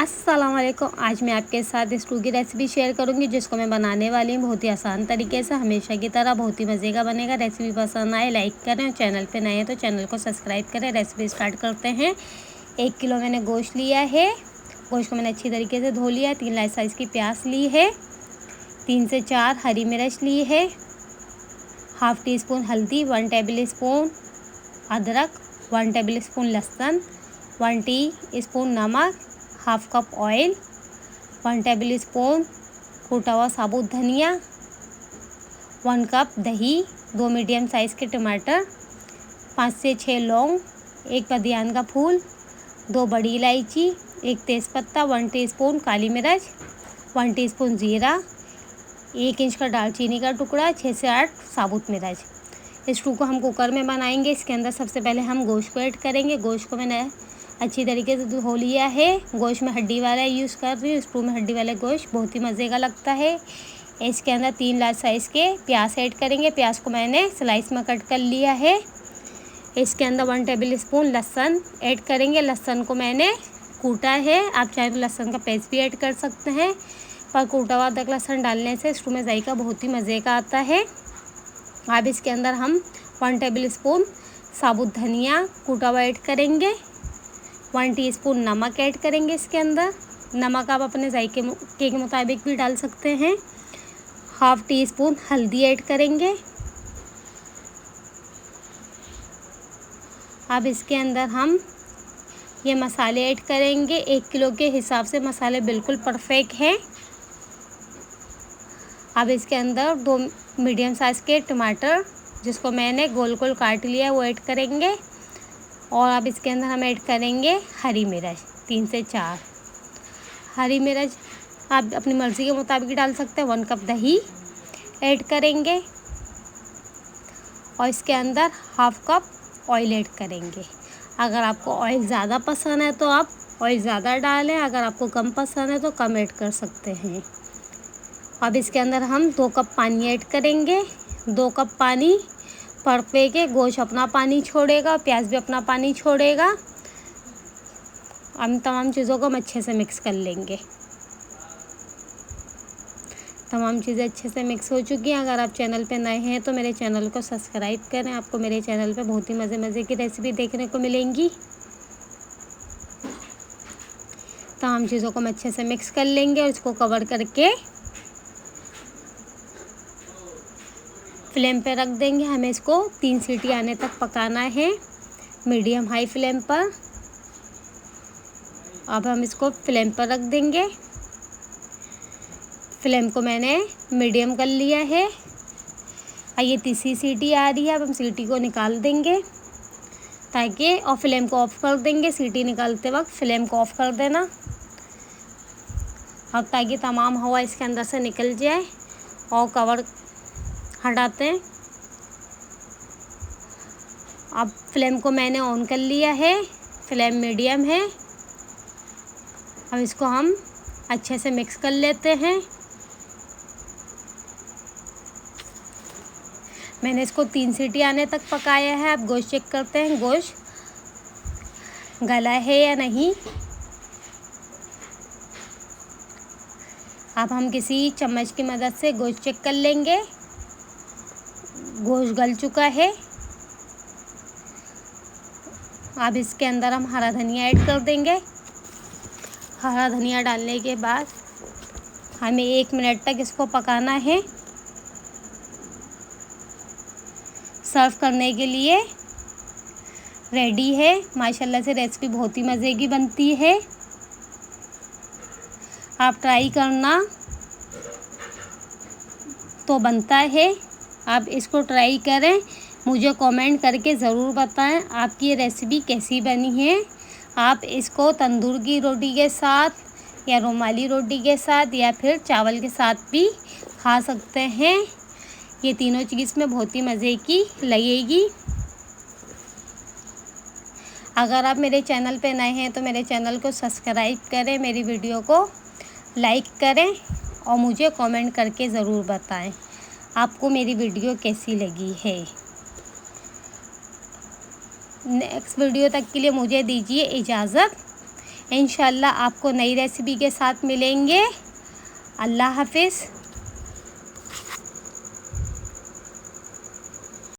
अस्सलाम वालेकुम। आज मैं आपके साथ स्टू की रेसिपी शेयर करूंगी जिसको मैं बनाने वाली हूँ बहुत ही आसान तरीके से, हमेशा की तरह बहुत ही मज़े का बनेगा। रेसिपी पसंद आए लाइक करें और चैनल पे नए हैं तो चैनल को सब्सक्राइब करें। रेसिपी स्टार्ट करते हैं। 1 किलो मैंने गोश्त लिया है। गोश्त को मैंने अच्छी तरीके से धो लिया है। 3 लार्ज साइज़ की प्याज ली है। 3 से 4 हरी मिर्च ली है। हाफ़ टी स्पून हल्दी, 1 टेबल स्पून अदरक, 1 टेबल स्पून लहसुन, 1 टीस्पून नमक, half cup oil, 1 table spoon कूटा हुआ साबुत धनिया, 1 कप दही, 2 मीडियम साइज़ के टमाटर, 5 से 6 लौंग, 1 पदियान का फूल, 2 बड़ी इलायची, 1 तेज़पत्ता, 1 टीस्पून काली मिर्च, 1 टीस्पून जीरा, 1 इंच का दालचीनी का टुकड़ा, 6 से 8 साबुत मिर्च। इस स्टू को हम कुकर में बनाएंगे। इसके अंदर सबसे पहले हम गोश्त को ऐड करेंगे। गोश्त को मैंने अच्छी तरीके से धो लिया है। गोश्त में हड्डी वाला यूज़ कर रही हूँ। स्टू में हड्डी वाले गोश्त बहुत ही मज़े का लगता है। इसके अंदर 3 लार्ज साइज़ के प्याज ऐड करेंगे। प्याज को मैंने स्लाइस में कट कर लिया है। इसके अंदर 1 टेबल स्पून लहसुन ऐड करेंगे। लहसुन को मैंने कूटा है। आप चाहे तो लहसुन का पेस्ट भी ऐड कर सकते हैं, पर कूटा हुआ अदरक लहसुन डालने से स्टू में जायका बहुत ही मज़े का आता है। अब इसके अंदर हम 1 टेबल स्पून साबुत धनिया कूटा हुआ ऐड करेंगे। 1 टीस्पून नमक ऐड करेंगे। इसके अंदर नमक आप अपने जायके के मुताबिक भी डाल सकते हैं। हाफ़ टी स्पून हल्दी ऐड करेंगे। अब इसके अंदर हम ये मसाले ऐड करेंगे। 1 किलो के हिसाब से मसाले बिल्कुल परफेक्ट हैं। अब इसके अंदर 2 मीडियम साइज़ के टमाटर जिसको मैंने गोल गोल काट लिया है वो ऐड करेंगे। और अब इसके अंदर हम ऐड करेंगे हरी मिर्च, 3 से 4 हरी मिर्च आप अपनी मर्ज़ी के मुताबिक डाल सकते हैं। 1 कप दही ऐड करेंगे और इसके अंदर हाफ कप ऑयल ऐड करेंगे। अगर आपको ऑयल ज़्यादा पसंद है तो आप ऑयल ज़्यादा डालें, अगर आपको कम पसंद है तो कम ऐड कर सकते हैं। अब इसके अंदर हम 2 कप पानी ऐड करेंगे। 2 कप पानी परफेक्ट है। गोश्त अपना पानी छोड़ेगा, प्याज भी अपना पानी छोड़ेगा। हम तमाम चीज़ों को हम अच्छे से मिक्स कर लेंगे। तमाम चीज़ें अच्छे से मिक्स हो चुकी हैं। अगर आप चैनल पे नए हैं तो मेरे चैनल को सब्सक्राइब करें। आपको मेरे चैनल पे बहुत ही मज़े की रेसिपी देखने को मिलेंगी। तमाम चीज़ों को हम अच्छे से मिक्स कर लेंगे और इसको कवर करके फ्लेम पे रख देंगे। हमें इसको 3 सीटी आने तक पकाना है, मीडियम हाई फ्लेम पर। अब हम इसको फ्लेम पर रख देंगे। फ्लेम को मैंने मीडियम कर लिया है। ये तीसरी सीटी आ रही है। अब हम सीटी को निकाल देंगे ताकि और फ्लेम को ऑफ़ कर देंगे। सीटी निकालते वक्त फ्लेम को ऑफ़ कर देना अब ताकि तमाम हवा इसके अंदर से निकल जाए। और कवर हटाते हैं। अब फ्लेम को मैंने ऑन कर लिया है। फ्लेम मीडियम है। अब इसको हम अच्छे से मिक्स कर लेते हैं। मैंने इसको 3 सीटी आने तक पकाया है। अब गोश्त चेक करते हैं गोश्त गला है या नहीं। अब हम किसी चम्मच की मदद से गोश्त चेक कर लेंगे। गोश्त गल चुका है। अब इसके अंदर हम हरा धनिया ऐड कर देंगे। हरा धनिया डालने के बाद हमें 1 मिनट तक इसको पकाना है। सर्व करने के लिए रेडी है। माशाल्लाह से रेसिपी बहुत ही मज़े की बनती है। आप ट्राई करना तो बनता है। आप इसको ट्राई करें, मुझे कमेंट करके ज़रूर बताएं आपकी ये रेसिपी कैसी बनी है। आप इसको तंदूर की रोटी के साथ या रुमाली रोटी के साथ या फिर चावल के साथ भी खा सकते हैं। ये तीनों चीज़ में बहुत ही मज़े की लगेगी। अगर आप मेरे चैनल पे नए हैं तो मेरे चैनल को सब्सक्राइब करें, मेरी वीडियो को लाइक करें और मुझे कमेंट करके ज़रूर बताएं आपको मेरी वीडियो कैसी लगी है। नेक्स्ट वीडियो तक के लिए मुझे दीजिए इजाज़त। इंशाल्लाह आपको नई रेसिपी के साथ मिलेंगे। अल्लाह हाफ़िज़।